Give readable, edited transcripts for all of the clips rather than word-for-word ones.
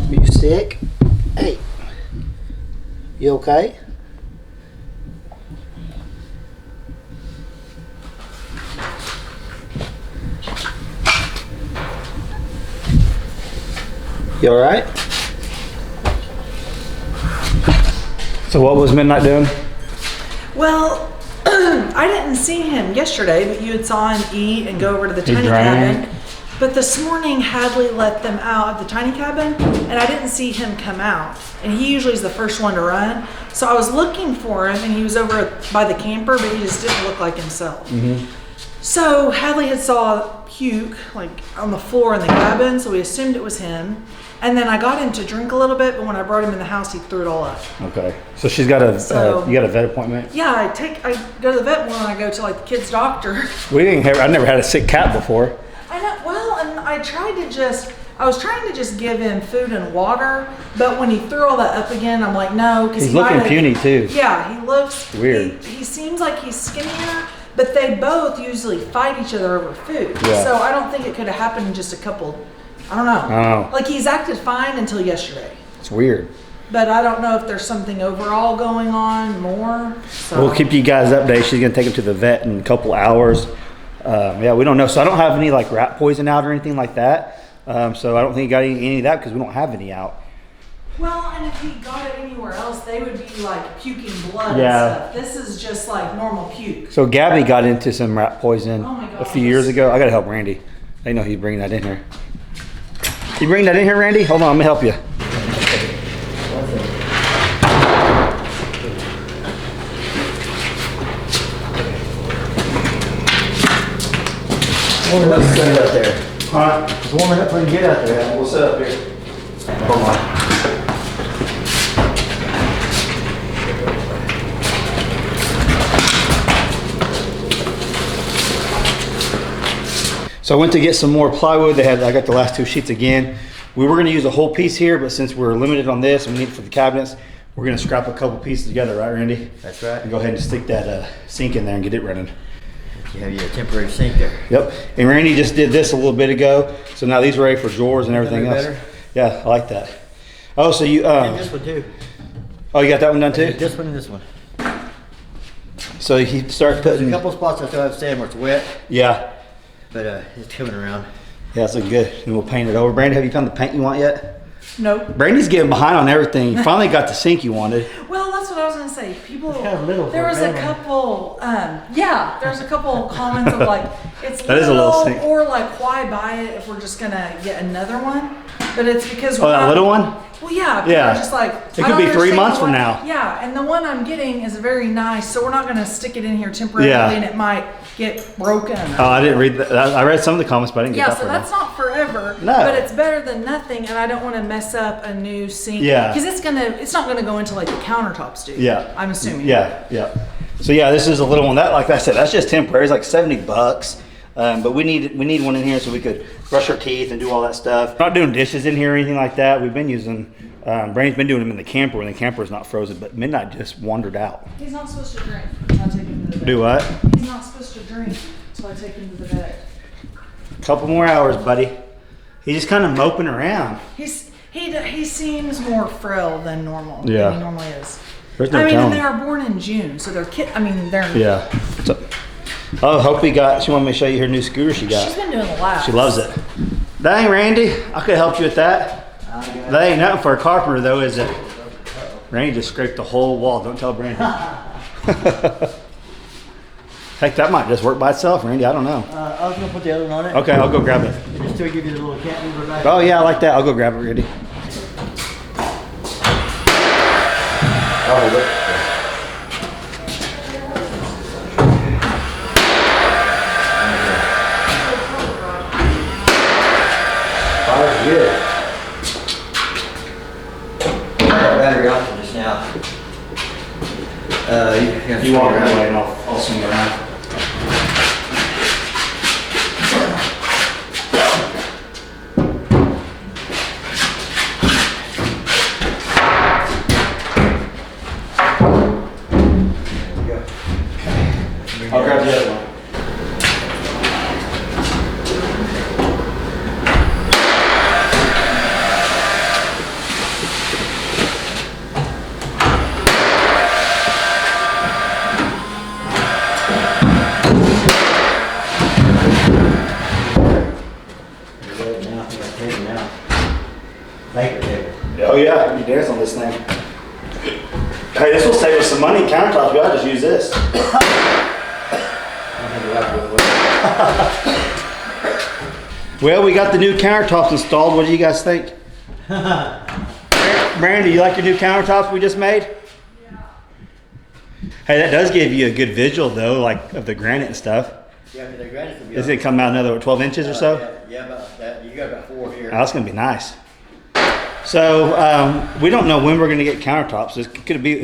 Are you sick? Hey, you okay? You all right? So what was Midnight doing? Well, I didn't see him yesterday, but you had saw him eat and go over to the tiny cabin. But this morning, Hadley let them out of the tiny cabin, and I didn't see him come out. And he usually is the first one to run. So I was looking for him, and he was over by the camper, but he just didn't look like himself. So Hadley had saw puke like on the floor in the cabin, so we assumed it was him. And then I got him to drink a little bit, but when I brought him in the house, he threw it all up. Okay. So she's got a, you got a vet appointment? Yeah, I go to the vet when I go to like the kid's doctor. I never had a sick cat before. I know, well, and I was trying to just give him food and water, but when he threw all that up again, I'm like, no. He's looking puny too. Yeah, he looks weird. He seems like he's skinnier, but they both usually fight each other over food. Yeah. So I don't think it could have happened in just a couple, I don't know. Like he's acted fine until yesterday. It's weird. But I don't know if there's something overall going on more. So. We'll keep you guys updated. She's gonna take him to the vet in a couple hours. Yeah, we don't know. So I don't have any like rat poison out or anything like that. So I don't think he got any of that because we don't have any out. Well, and if he got it anywhere else, they would be like puking blood and stuff. This is just like normal puke. So Gabby got into some rat poison a few years ago. I gotta help Randy. I know he's bringing that in here. You bring that in here, Randy? Hold on, I'm gonna help you. Warming up pretty good out there. Huh? It's warming up pretty good out there. We'll set up here. Hold on. So I went to get some more plywood. I got the last 2 sheets again. We were gonna use a whole piece here, but since we're limited on this and we need it for the cabinets, we're gonna scrap a couple pieces together, right, Randy? That's right. And go ahead and stick that sink in there and get it running. You have your temporary sink there. Yep. And Randy just did this a little bit ago, so now these are ready for drawers and everything else. Better? Yeah, I like that. Oh, so you and this one too. Oh, you got that one done too? This one and this one. So he starts There's putting a couple spots I still have sand where it's wet. Yeah. But it's coming around. Yeah, it's looking good. And we'll paint it over. Brandi, have you found the paint you want yet? Nope. Brandy's getting behind on everything. You finally got the sink you wanted. Well, that's what I was gonna say. People, It's kind of little there for was a a family. couple, there's a couple comments of like, it's That is a little sink. or like, why buy it if we're just gonna get another one? But it's because Oh, that little one? Well, yeah, people Yeah. are just like, It could be 3 months from now. Yeah, and the one I'm getting is very nice, so we're not gonna stick it in here temporarily, Yeah. and it might get broken. Oh, I didn't read that. I read some of the comments, but I didn't get Yeah, that so for that's not forever, No. but it's better than nothing, and I don't want to mess up a new sink. Yeah. Because it's not gonna go into like the countertops do. Yeah. I'm assuming. Yeah, yeah. So yeah, this is a little one. That, like I said, that's just temporary. It's like $70. But we need one in here so we could brush our teeth and do all that stuff. Not doing dishes in here or anything like that. We've been using, Brandy's been doing them in the camper when the camper is not frozen, but Midnight just wandered out. He's not supposed to drink. I'll take him to the vet. Do what? He's not supposed to drink, so I take him to the vet. Couple more hours, buddy. He's just kind of moping around. He seems more frail than normal. Yeah. Than he normally is. There's no I mean, and telling. they are born in June, so they're they're. Yeah. So, oh, hope she wanted me to show you her new scooter she got. She's been doing the laps. She loves it. Dang, Randy, I could help you with that. That ain't nothing for a carpenter though, is it? Randy just scraped the whole wall. Don't tell Brandy. Heck, that might just work by itself, Randy. I don't know. I was gonna put the other one on it. Okay, I'll go grab it. Just to give you the little cat mover back. Oh yeah, I like that. I'll go grab it, Randy. I'll hold it. Fire's good. I got battery off just now. You walk away and I'll swing around. I'll grab the other one. Banquet table. Oh yeah, you dance on this thing. Hey, this will save us some money. Countertops, we ought to just use this. I think we'll have to do it. Well, we got the new countertops installed. What do you guys think? Brandi, you like your new countertops we just made? Yeah. Hey, that does give you a good visual though, like of the granite and stuff. Yeah, but the granite will be. Does it come out another 12 inches or so? Yeah, about that. You got about 4 here. Oh, that's gonna be nice. So we don't know when we're gonna get countertops. It's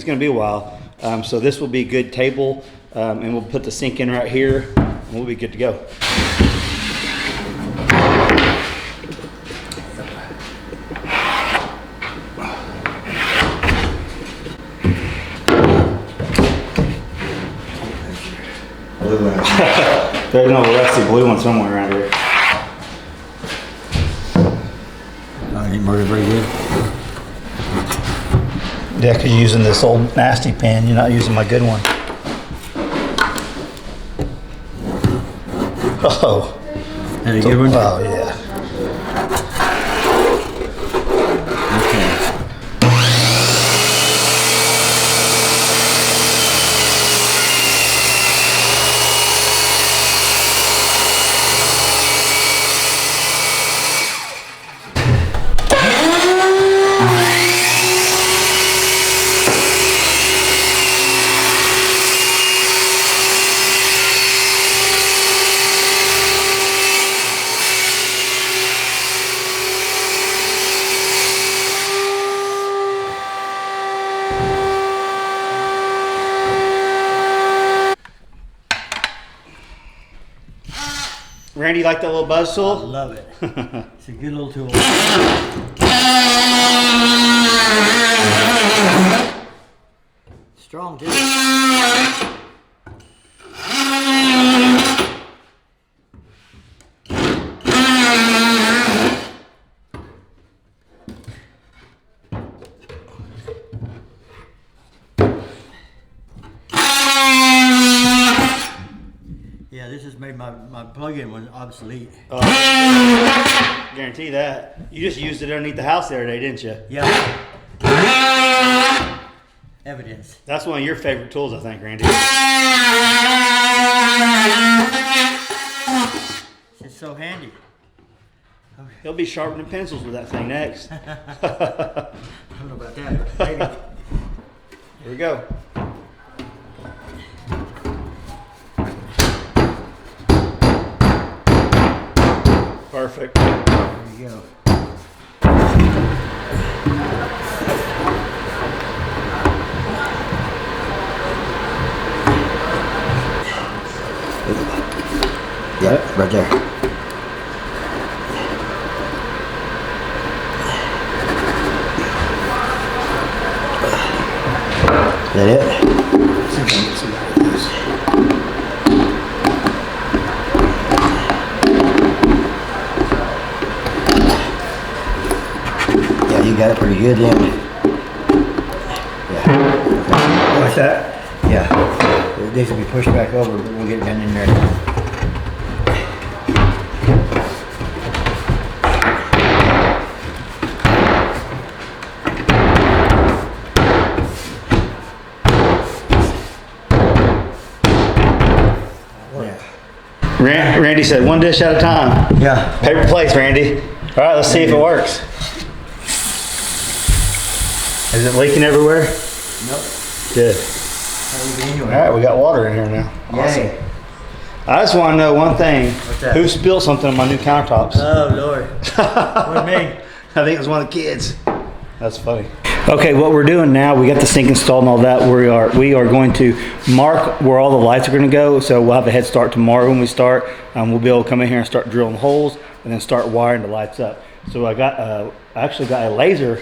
gonna be a while. So this will be a good table, and we'll put the sink in right here, and we'll be good to go. Blue one. There's no rusty blue one somewhere around here. Oh, you murdered very good. Yeah, because you're using this old nasty pan. You're not using my good one. Oh. That a good one? Oh, yeah. Okay. Randy, you like that little buzz I tool? love it. It's a good little tool. Strong too. Yeah, this has made my plug-in one obsolete. Guarantee that. You just used it underneath the house the other day, didn't you? Yeah. Evidence. That's one of your favorite tools, I think, Randy. It's so handy. He'll be sharpening pencils with that thing next. I don't know about that, but maybe. Here we go. Perfect. There you go. Yep, right there. Is that it? Yeah, you got it pretty good then. Yeah. Like that? Yeah. These will be pushed back over, but we'll get it down in there. Randy said one dish at a time. Yeah. Paper plates, Randy. All right, let's see if it works. Is it leaking everywhere? Nope. Good. That would be All anyway. right, we got water in here now. Awesome. Yay. I just want to know one thing. What's that? Who spilled something on my new countertops? Oh, Lord. Wasn't me. I think it was one of the kids. That's funny. Okay, what we're doing now, we got the sink installed and all that. We are going to mark where all the lights are going to go. So we'll have a head start tomorrow when we start. We'll be able to come in here and start drilling holes and then start wiring the lights up. So I actually got a laser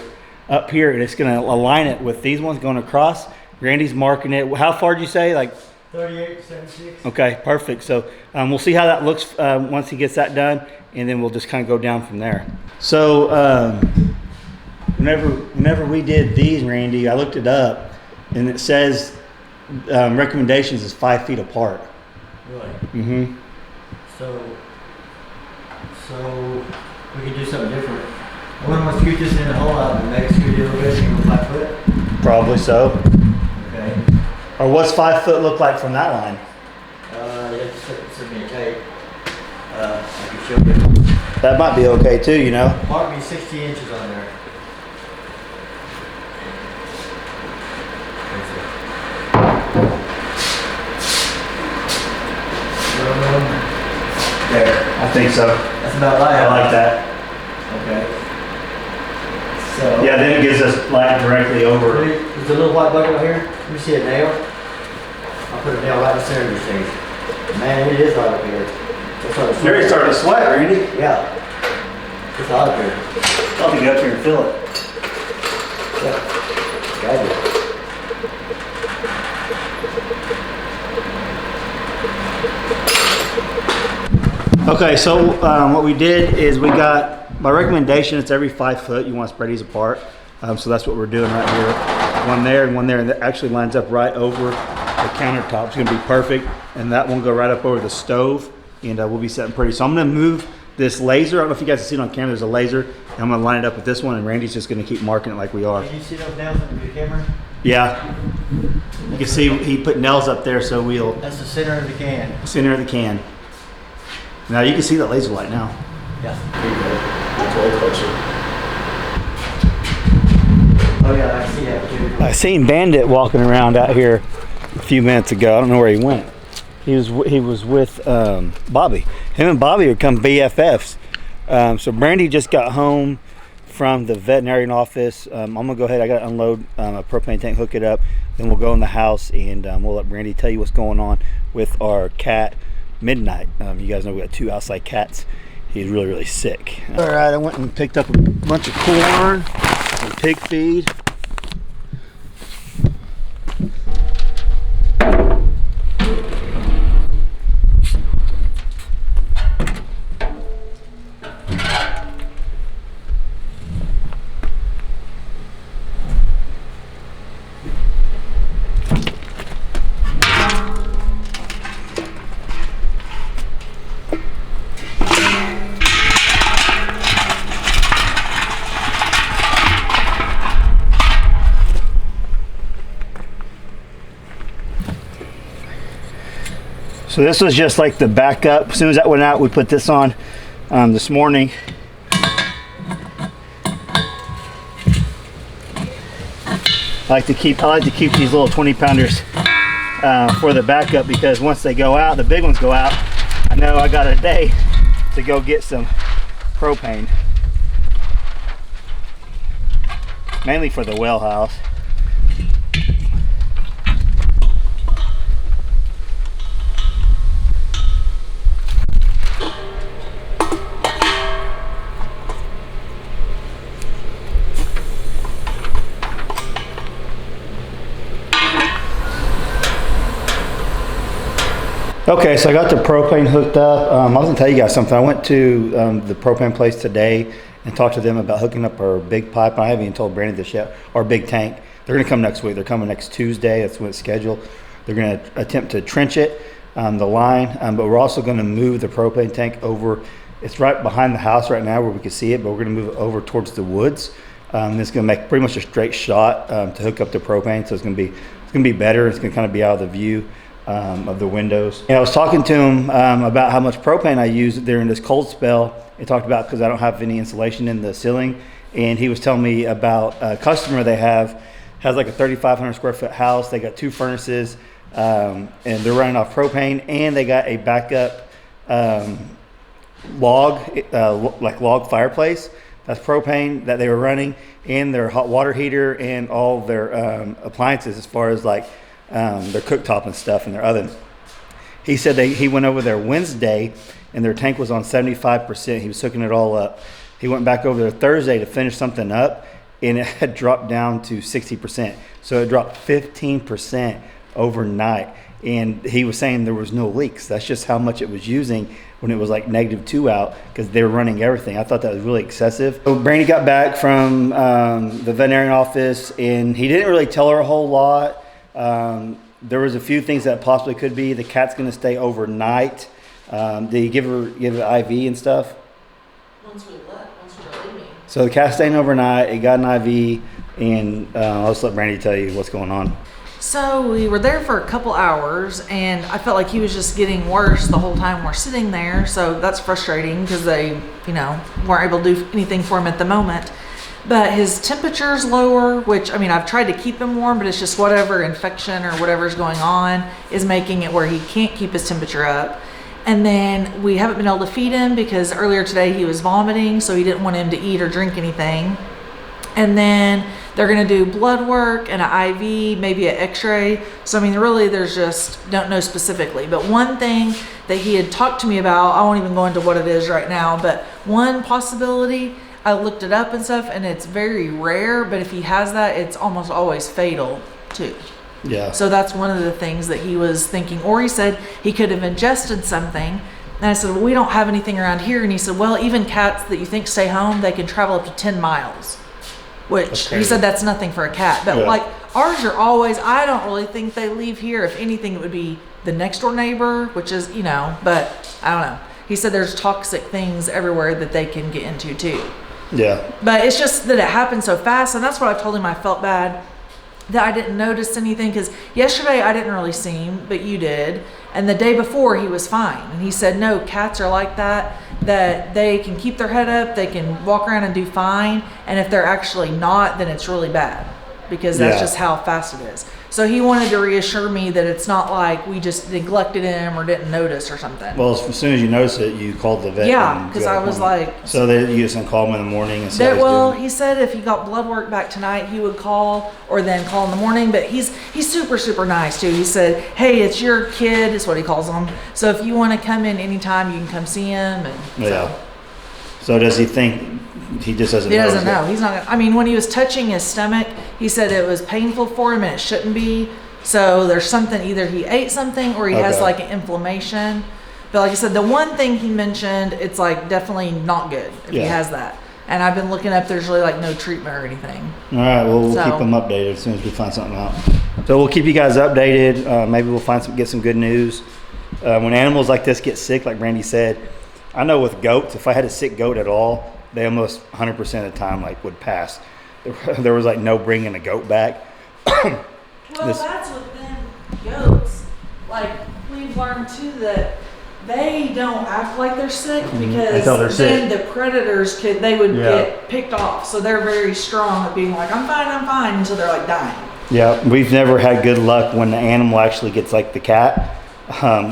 up here and it's going to align it with these ones going across. Randy's marking it. How far did you say? Like 38 to 76. Okay, perfect. So we'll see how that looks once he gets that done, and then we'll just kind of go down from there. So whenever we did these, Randy, I looked it up, and it says recommendations is 5 feet apart. Really? Mm-hmm. So we could do something different. I wouldn't want to scoot this in the hole out and make it scoot a little bit, you know, 5 foot. Probably so. Okay. Or what's 5 foot look like from that line? You have to send me a tape. I can show you. That might be okay too, you know. Mark me 60 inches on there. There. I think so. That's about right. I like that. Okay. So. Yeah, then it gives us light directly over. There's a little white bucket right here. Let me see a nail. I'll put a nail right in the center of your stage. Man, it is hot up here. It's hot up You're starting to sweat, Randy. Yeah. It's hot up here. I'll have to get up here and feel it. Yeah. Got it. Okay, so what we did is we got, by recommendation, it's every 5 foot. You want to spread these apart. So that's what we're doing right here. One there and one there, and that actually lines up right over the countertop. It's gonna be perfect. And that one will go right up over the stove, and we'll be setting pretty. So I'm gonna move this laser. I don't know if you guys can see it on camera, there's a laser. And I'm gonna line it up with this one, and Randy's just gonna keep marking it like we are. Can you see those nails under your camera? Yeah. You can see he put nails up there, so we'll... That's the center of the can. Center of the can. Now you can see that laser light now. Yeah. That's way closer. Oh yeah, I see that too. I seen Bandit walking around out here a few minutes ago. I don't know where he went. He was with Bobby. Him and Bobby would become BFFs. So Brandi just got home from the veterinary office. I'm gonna go ahead. I gotta unload a propane tank, hook it up, then we'll go in the house and we'll let Brandi tell you what's going on with our cat. Midnight. You guys know we got 2 outside cats. He's really, really sick. All right, I went and picked up a bunch of corn and pig feed. So this was just like the backup. As soon as that went out, we put this on this morning. I like to keep these little 20-pounders for the backup, because once they go out, the big ones go out, I know I got a day to go get some propane. Mainly for the well house. Okay, so I got the propane hooked up. I was gonna tell you guys something. I went to the propane place today and talked to them about hooking up our big pipe. I haven't even told Brandi this yet. Our big tank. They're gonna come next week. They're coming next Tuesday. That's when it's scheduled. They're gonna attempt to trench it, the line, but we're also gonna move the propane tank over. It's right behind the house right now where we can see it, but we're gonna move it over towards the woods. It's gonna make pretty much a straight shot to hook up the propane. So it's gonna be better. It's gonna kind of be out of the view of the windows. And I was talking to him about how much propane I use during this cold spell. He talked about, because I don't have any insulation in the ceiling, and he was telling me about a customer they has like a 3,500 square foot house. They got 2 furnaces, and they're running off propane, and they got a backup log fireplace. That's propane that they were running, and their hot water heater, and all their appliances, as far as like their cooktop and stuff, and their oven. He said he went over there Wednesday and their tank was on 75%. He was hooking it all up. He went back over there Thursday to finish something up, and it had dropped down to 60%. So it dropped 15% overnight. And he was saying there was no leaks. That's just how much it was using when it was like -2 out, because they were running everything. I thought that was really excessive. So Brandi got back from the veterinary office, and he didn't really tell her a whole lot. There was a few things that possibly could be. The cat's going to stay overnight. Did he give it IV and stuff? Once we're leaving. So the cat's staying overnight. It got an IV, and I'll just let Brandi tell you what's going on. So we were there for a couple hours, and I felt like he was just getting worse the whole time we're sitting there. So that's frustrating because they, weren't able to do anything for him at the moment. But his temperature's lower, which, I've tried to keep him warm, but it's just whatever infection or whatever's going on is making it where he can't keep his temperature up. And then we haven't been able to feed him because earlier today he was vomiting, so he didn't want him to eat or drink anything. And then they're going to do blood work and an IV, maybe an x-ray. So, really, there's just, don't know specifically. But one thing that he had talked to me about, I won't even go into what it is right now, but one possibility, I looked it up and stuff, and it's very rare, but if he has that, it's almost always fatal too. Yeah. So that's one of the things that he was thinking. Or he said he could have ingested something. And I said, well, we don't have anything around here. And he said, well, even cats that you think stay home, they can travel up to 10 miles. Which he said that's nothing for a cat. But like ours are always, I don't really think they leave here. If anything, it would be the next door neighbor, which is, but I don't know. He said there's toxic things everywhere that they can get into too. Yeah. But it's just that it happened so fast. And that's what I told him I felt bad that I didn't notice anything, because yesterday I didn't really see him, but you did. And the day before he was fine. And he said, no, cats are like that they can keep their head up, they can walk around and do fine. And if they're actually not, then it's really bad, because that's just how fast it is. So he wanted to reassure me that it's not like we just neglected him or didn't notice or something. Well, as soon as you noticed it, you called the vet. Yeah, because I was like... So you just gonna call him in the morning and see how he's doing? He said if he got blood work back tonight, he would call, or then call in the morning. But he's super, super nice too. He said, hey, it's your kid, is what he calls them. So if you want to come in anytime, you can come see him. And So does he think... He just doesn't know. He doesn't know. He's not. When he was touching his stomach, he said it was painful for him and it shouldn't be. So there's something, either he ate something or he has like an inflammation. But like I said, the one thing he mentioned, it's like definitely not good if he has that. And I've been looking up, there's really like no treatment or anything. All right, well, we'll keep them updated as soon as we find something out. So we'll keep you guys updated. Maybe we'll get some good news. When animals like this get sick, like Brandi said, I know with goats, if I had a sick goat at all, they almost 100% of the time would pass. There was no bringing a goat back. Well, that's with them goats. We've learned too that they don't act like they're sick, because then the predators would get picked off. So they're very strong at being like, I'm fine, until they're dying. Yeah, we've never had good luck when the animal actually gets the cat.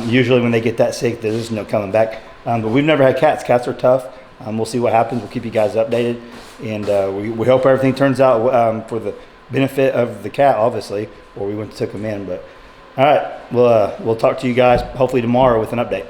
Usually when they get that sick, there's no coming back. But we've never had cats. Cats are tough. We'll see what happens. We'll keep you guys updated, and we hope everything turns out for the benefit of the cat, obviously, or we went and took him in. But all right, we'll talk to you guys hopefully tomorrow with an update.